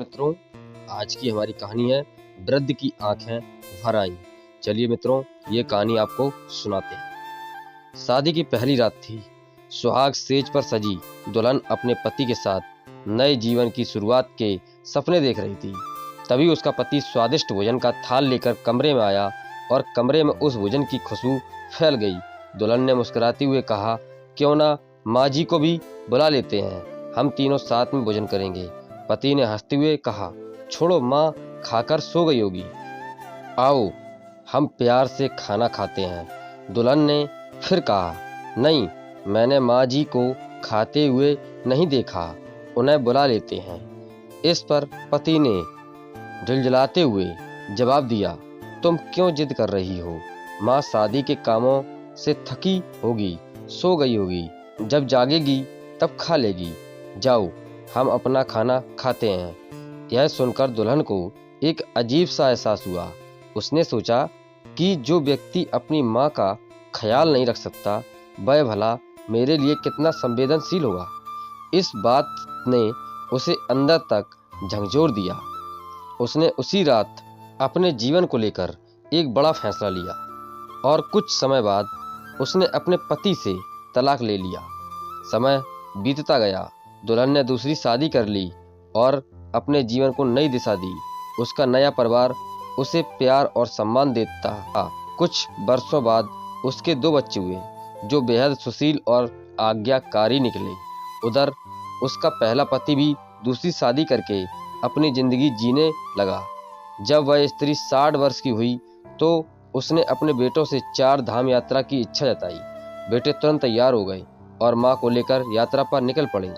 मित्रों, आज की हमारी कहानी है वृद्ध की आंखें भर आईं। चलिए मित्रों, ये कहानी आपको सुनाते हैं। शादी की पहली रात थी। सुहाग सेज पर सजी दुल्हन अपने पति के साथ नए जीवन की शुरुआत के सपने देख रही थी। तभी उसका पति स्वादिष्ट भोजन का थाल लेकर कमरे में आया और कमरे में उस भोजन की खुशबू फैल गई। दुल्हन ने मुस्कुराते हुए कहा, क्यों ना माँ जी को भी बुला लेते हैं, हम तीनों साथ में भोजन करेंगे। पति ने हंसते हुए कहा, छोड़ो, माँ खाकर सो गई होगी, आओ हम प्यार से खाना खाते हैं। दुल्हन ने फिर कहा, नहीं, मैंने माँ जी को खाते हुए नहीं देखा, उन्हें बुला लेते हैं। इस पर पति ने झुलझुलाते हुए जवाब दिया, तुम क्यों जिद कर रही हो, माँ शादी के कामों से थकी होगी, सो गई होगी, जब जागेगी तब खा लेगी, जाओ हम अपना खाना खाते हैं। यह सुनकर दुल्हन को एक अजीब सा एहसास हुआ। उसने सोचा कि जो व्यक्ति अपनी माँ का ख्याल नहीं रख सकता, वह भला मेरे लिए कितना संवेदनशील होगा। इस बात ने उसे अंदर तक झकझोर दिया। उसने उसी रात अपने जीवन को लेकर एक बड़ा फैसला लिया और कुछ समय बाद उसने अपने पति से तलाक ले लिया। समय बीतता गया, दुल्हन ने दूसरी शादी कर ली और अपने जीवन को नई दिशा दी। उसका नया परिवार उसे प्यार और सम्मान देता था। कुछ वर्षों बाद उसके 2 बच्चे हुए, जो बेहद सुशील और आज्ञाकारी निकले। उधर उसका पहला पति भी दूसरी शादी करके अपनी जिंदगी जीने लगा। जब वह स्त्री 60 वर्ष की हुई तो उसने अपने बेटों से 4 धाम यात्रा की इच्छा जताई। बेटे तुरंत तैयार हो गए और माँ को लेकर यात्रा पर निकल पड़े।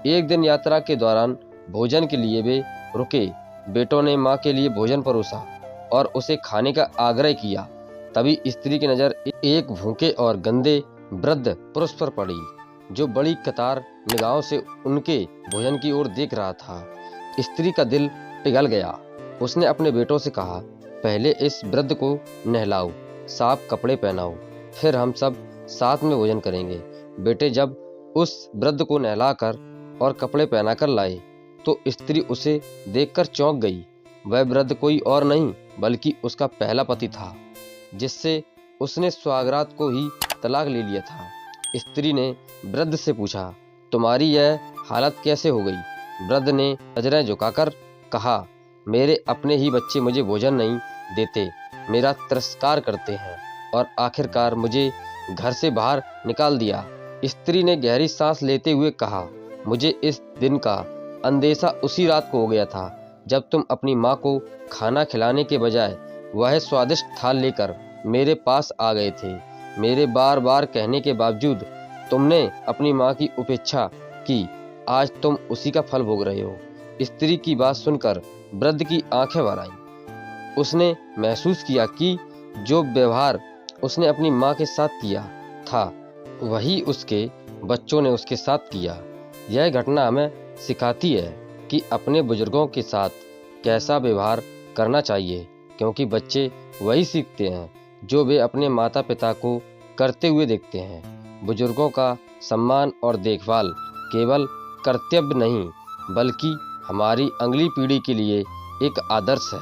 एक दिन यात्रा के दौरान भोजन के लिए वे रुके। बेटों ने माँ के लिए भोजन परोसा और उसे खाने का आग्रह किया। तभी स्त्री की नज़र एक भूखे और गंदे वृद्ध पुरुष पर पड़ी, जो बड़ी कतार निगाहों से उनके भोजन की ओर देख रहा था। स्त्री का दिल पिघल गया। उसने अपने बेटों से कहा, पहले इस वृद्ध को नहलाओ, साफ कपड़े पहनाओ, फिर हम सब साथ में भोजन करेंगे। बेटे जब उस वृद्ध को नहलाकर और कपड़े पहनाकर लाए तो स्त्री उसे देखकर चौंक गई। वह वृद्ध कोई और नहीं बल्कि उसका पहला पति था, जिससे उसने सुहागरात को ही तलाक ले लिया था। स्त्री ने वृद्ध से पूछा, तुम्हारी यह हालत कैसे हो गई? वृद्ध ने नजरें झुकाकर कहा, मेरे अपने ही बच्चे मुझे भोजन नहीं देते, मेरा तिरस्कार करते हैं और आखिरकार मुझे घर से बाहर निकाल दिया। स्त्री ने गहरी सांस लेते हुए कहा, मुझे इस दिन का अंदेशा उसी रात को हो गया था जब तुम अपनी माँ को खाना खिलाने के बजाय वह स्वादिष्ट थाल लेकर मेरे पास आ गए थे। मेरे बार बार कहने के बावजूद तुमने अपनी माँ की उपेक्षा की। आज तुम उसी का फल भोग रहे हो। स्त्री की बात सुनकर वृद्ध की आंखें भर आईं। उसने महसूस किया कि जो व्यवहार उसने अपनी माँ के साथ किया था, वही उसके बच्चों ने उसके साथ किया। यह घटना हमें सिखाती है कि अपने बुजुर्गों के साथ कैसा व्यवहार करना चाहिए, क्योंकि बच्चे वही सीखते हैं जो वे अपने माता पिता को करते हुए देखते हैं। बुजुर्गों का सम्मान और देखभाल केवल कर्तव्य नहीं बल्कि हमारी अगली पीढ़ी के लिए एक आदर्श है।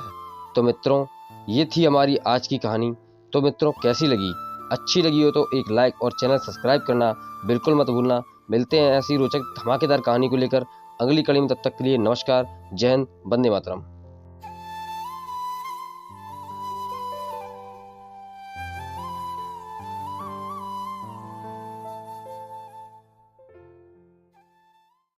तो मित्रों, ये थी हमारी आज की कहानी। तो मित्रों, कैसी लगी? अच्छी लगी हो तो एक लाइक और चैनल सब्सक्राइब करना बिल्कुल मत भूलना। मिलते हैं ऐसी रोचक धमाकेदार कहानी को लेकर अगली कड़ी में। तब तक के लिए नमस्कार, जय हिंद, वंदे मातरम।